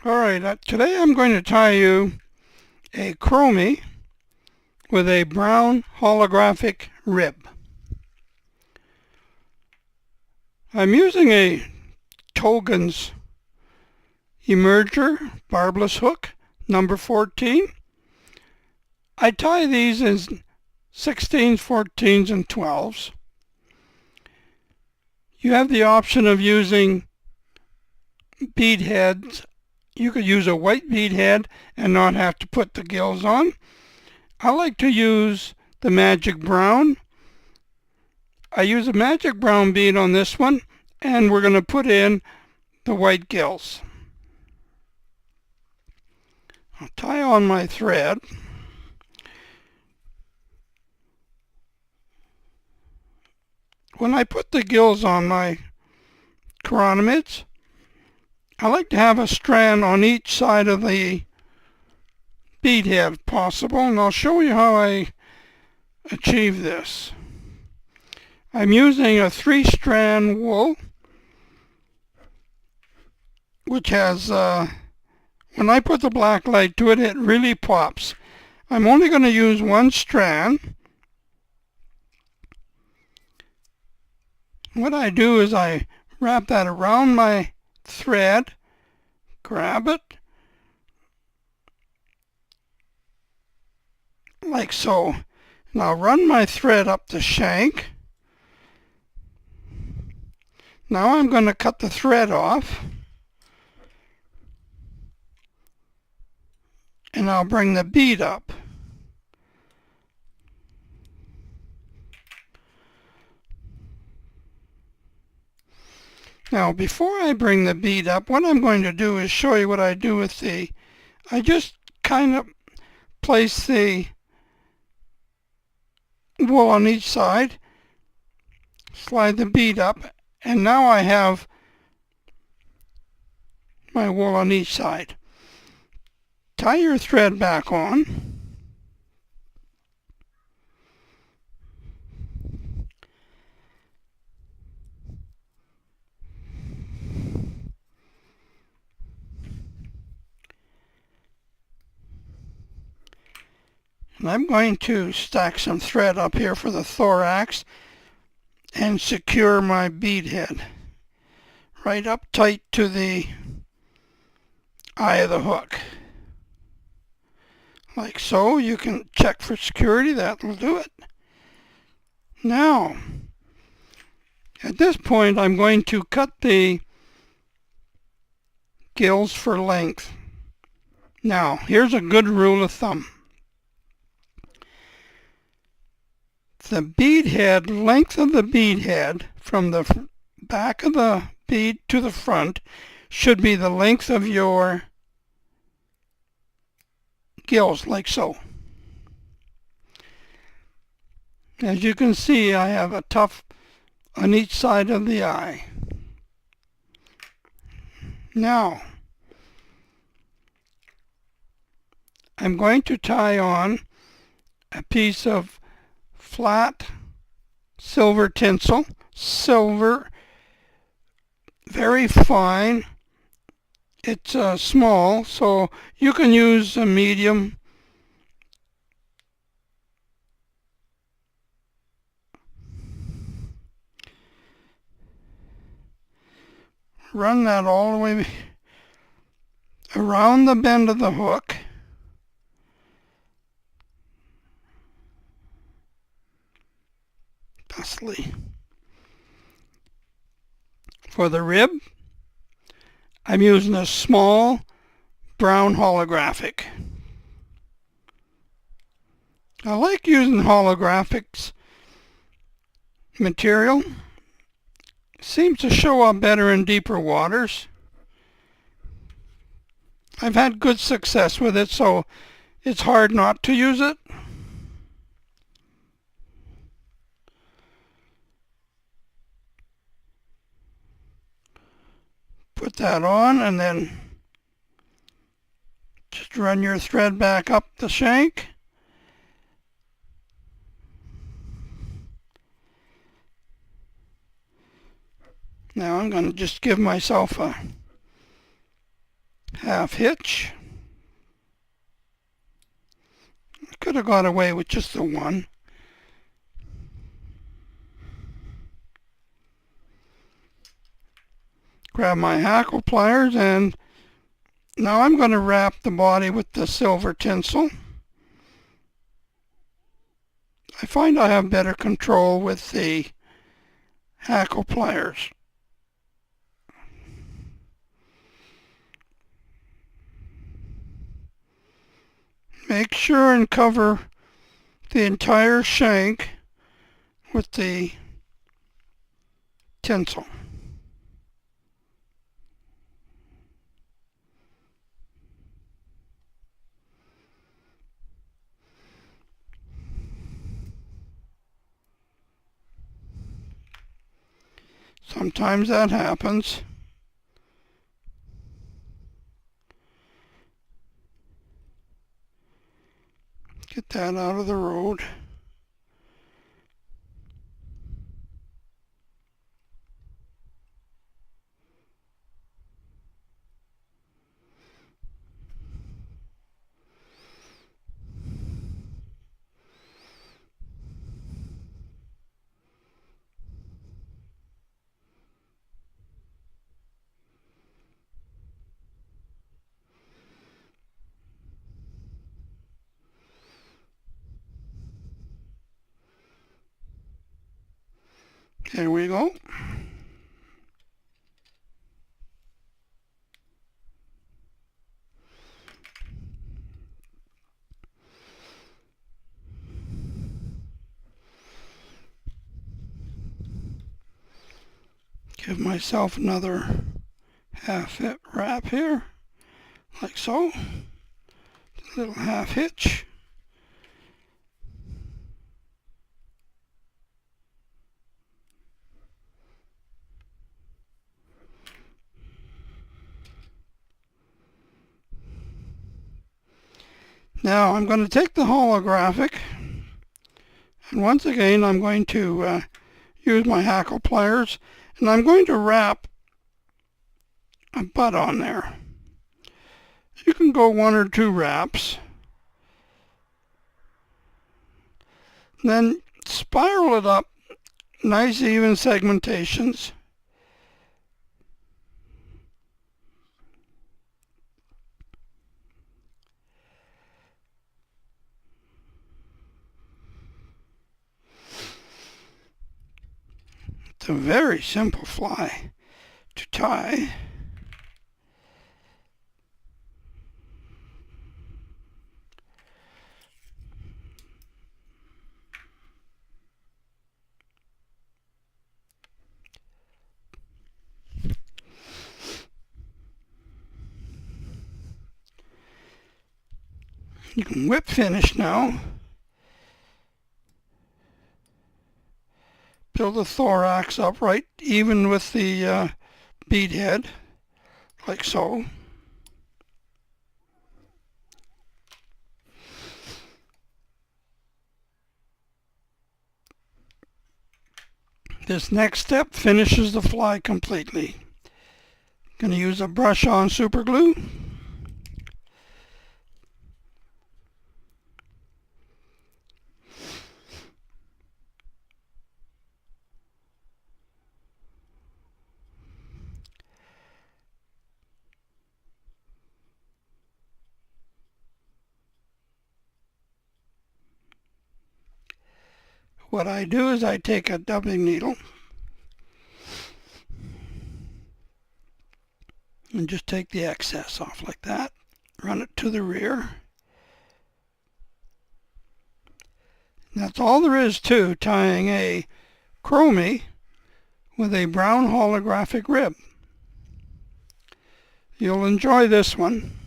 Alright, today I'm going to tie you a Chromie with a brown holographic rib. I'm using a Togen's Emerger barbless hook, number 14. I tie these in 16s, 14s, and 12s. You have the option of using bead heads. You could use a white bead head and not have to put the gills on. I like to use the magic brown. I use a magic brown bead on this one, and we're going to put in the white gills. I'll tie on my thread. When I put the gills on my chironomids, I like to have a strand on each side of the bead head if possible, and I'll show you how I achieve this. I'm using a 3-strand wool, which has, when I put the black light to it, it really pops. I'm only going to use one strand. What I do is I wrap that around my thread, grab it, like so. And I'll run my thread up the shank. Now I'm going to cut the thread off. And I'll bring the bead up. Now, before I bring the bead up, what I'm going to do is show you what I do with I just kind of place the wool on each side, slide the bead up, and now I have my wool on each side. Tie your thread back on. And I'm going to stack some thread up here for the thorax and secure my bead head right up tight to the eye of the hook. Like so. You can check for security. That'll do it. Now, at this point, I'm going to cut the gills for length. Now, here's a good rule of thumb. The bead head, length of the bead head from the back of the bead to the front should be the length of your gills, like so. As you can see, I have a tuft on each side of the eye. Now, I'm going to tie on a piece of flat silver tinsel, silver, very fine. It's small, so you can use a medium. Run that all the way around the bend of the hook. Thusly. For the rib, I'm using a small brown holographic. I like using holographics material. Seems to show up better in deeper waters. I've had good success with it, so it's hard not to use it. Put that on and then just run your thread back up the shank. Now I'm going to just give myself a half hitch. I could have got away with just the one. Grab my hackle pliers, and now I'm going to wrap the body with the silver tinsel. I find I have better control with the hackle pliers. Make sure and cover the entire shank with the tinsel. Sometimes that happens. Get that out of the road. There we go. Give myself another half hit wrap here, like so. A little half hitch. Now I'm going to take the holographic, and once again I'm going to use my hackle pliers, and I'm going to wrap a butt on there. You can go 1 or 2 wraps. Then spiral it up, nice even segmentations. It's a very simple fly to tie. You can whip finish now. Build the thorax up right even with the bead head, like so. This next step finishes the fly completely. Going to use a brush on super glue. What I do is I take a dubbing needle and just take the excess off like that. Run it to the rear. And that's all there is to tying a Chromie with a brown holographic rib. You'll enjoy this one.